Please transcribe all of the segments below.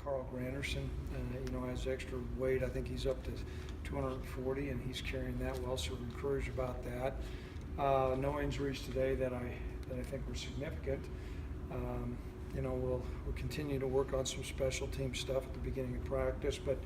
Carl Granderson, has extra weight. I think he's up to 240, and he's carrying that well, so we're encouraged about that. No injuries today that I think were significant. We'll continue to work on some special team stuff at the beginning of practice, but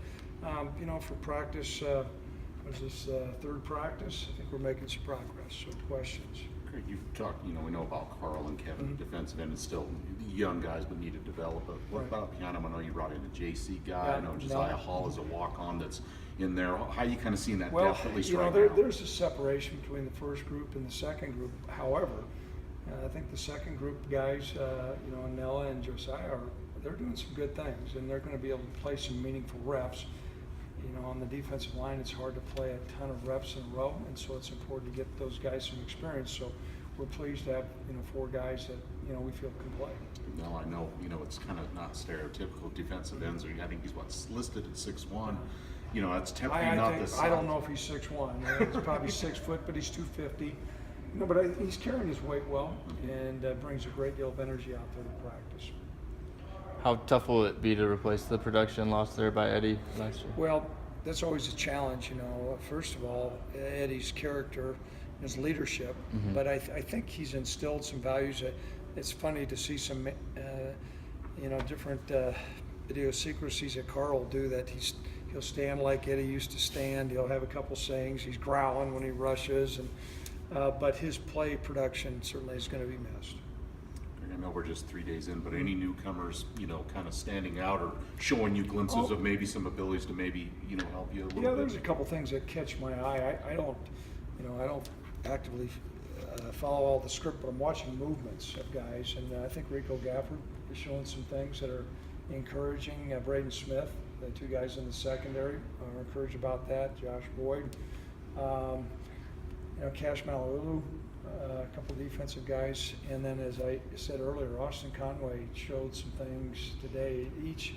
for practice, what is this, third practice? I think we're making some progress. So questions? Craig, you've talked, we know about Carl and Kevin, defensive end, and still young guys but need to develop. But what about behind them? I know you brought in a JC guy. I know Josiah Hall is a walk-on that's in there. How are you kind of seeing that depth, at least right now? There's a separation between the first group and the second group. However, I think the second group guys, Nella and Josiah, they're doing some good things, and they're going to be able to play some meaningful reps. On the defensive line, it's hard to play a ton of reps in a row, and so it's important to get those guys some experience. So we're pleased to have, 4 guys that, we feel can play. Now, I know, it's kind of not stereotypical defensive ends. I think he's listed at 6'1". That's tempting not the size. I don't know if he's 6'1". He's probably 6 foot, but he's 250. But he's carrying his weight well and brings a great deal of energy out there to practice. How tough will it be to replace the production lost there by Eddie last year? Well, that's always a challenge, First of all, Eddie's character, his leadership, but I think he's instilled some values. It's funny to see some, different idiosyncrasies that Carl will do. That he'll stand like Eddie used to stand. He'll have a couple sayings. He's growling when he rushes, but his play production certainly is going to be missed. I know we're just 3 days in, but any newcomers, kind of standing out or showing you glimpses of maybe some abilities to maybe, help you a little bit? Yeah, there's a couple things that catch my eye. I don't actively follow all the script, but I'm watching movements of guys, and I think Rico Gafford is showing some things that are encouraging. Braden Smith, the 2 guys in the secondary, are encouraged about that. Josh Boyd, Cash Malulu. A couple of defensive guys, and then as I said earlier, Austin Conway showed some things today. Each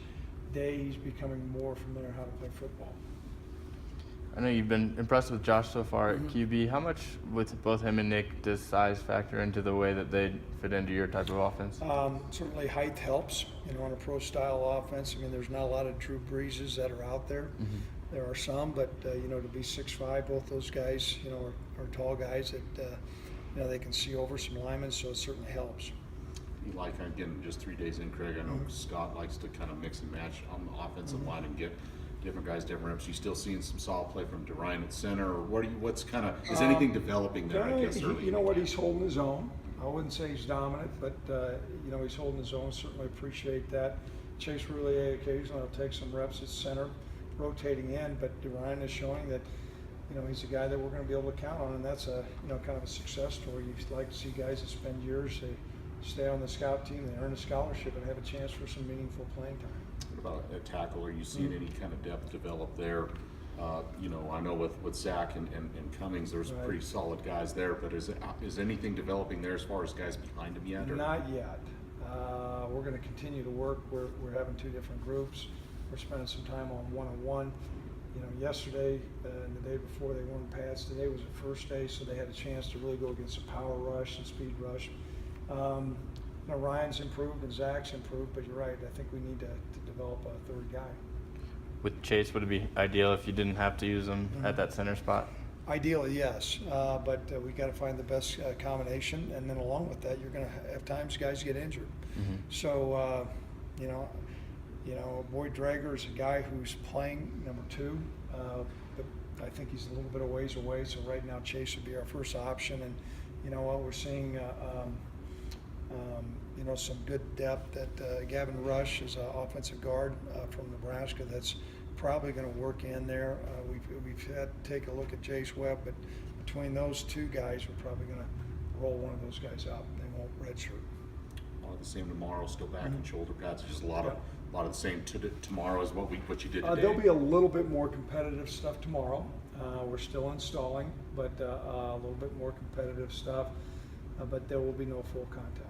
day he's becoming more familiar how to play football. I know you've been impressed with Josh so far at QB. How much, with both him and Nick, does size factor into the way that they fit into your type of offense? Certainly height helps, on a pro-style offense. There's not a lot of Drew Breeses that are out there. There are some, but, to be 6'5", both those guys, are tall guys that, they can see over some linemen, so it certainly helps. You like, again, just 3 days in, Craig, I know Scott likes to kind of mix and match on the offensive line and get different guys, different reps. You still seeing some solid play from DeRyan at center, or what's kind of, is anything developing there, I guess, early? He's holding his own. I wouldn't say he's dominant, but, he's holding his own. Certainly appreciate that. Chase Roulier occasionally will take some reps at center, rotating in, but DeRyan is showing that, he's a guy that we're going to be able to count on, and that's a, kind of a success story. You'd like to see guys that spend years, they stay on the scout team, they earn a scholarship, and have a chance for some meaningful playing time. What about a tackle? Are you seeing any kind of depth develop there? I know with Zach and Cummings, there's pretty solid guys there, but is anything developing there as far as guys behind him yet? Or? Not yet. We're going to continue to work. We're having 2 different groups. We're spending some time on one-on-one. Yesterday and the day before they weren't pads. Today was the first day, so they had a chance to really go against a power rush and speed rush. Ryan's improved and Zach's improved, but you're right. I think we need to develop a 3rd guy. With Chase, would it be ideal if you didn't have to use him at that center spot? Ideally, yes, but we got to find the best combination, and then along with that, you're going to have times guys get injured. So, Boyd Drager is a guy who's playing number 2, but I think he's a little bit of ways away. So right now, Chase would be our first option, and we're seeing some good depth. That Gavin Rush is an offensive guard from Nebraska. That's probably going to work in there. We've had to take a look at Jace Webb, but between those 2 guys, we're probably going to roll one of those guys out. They won't redshirt. A lot of the same tomorrow, still back and shoulder pads. Just a lot of the same tomorrow as what you did today. There'll be a little bit more competitive stuff tomorrow. We're still installing, but a little bit more competitive stuff. But there will be no full contact.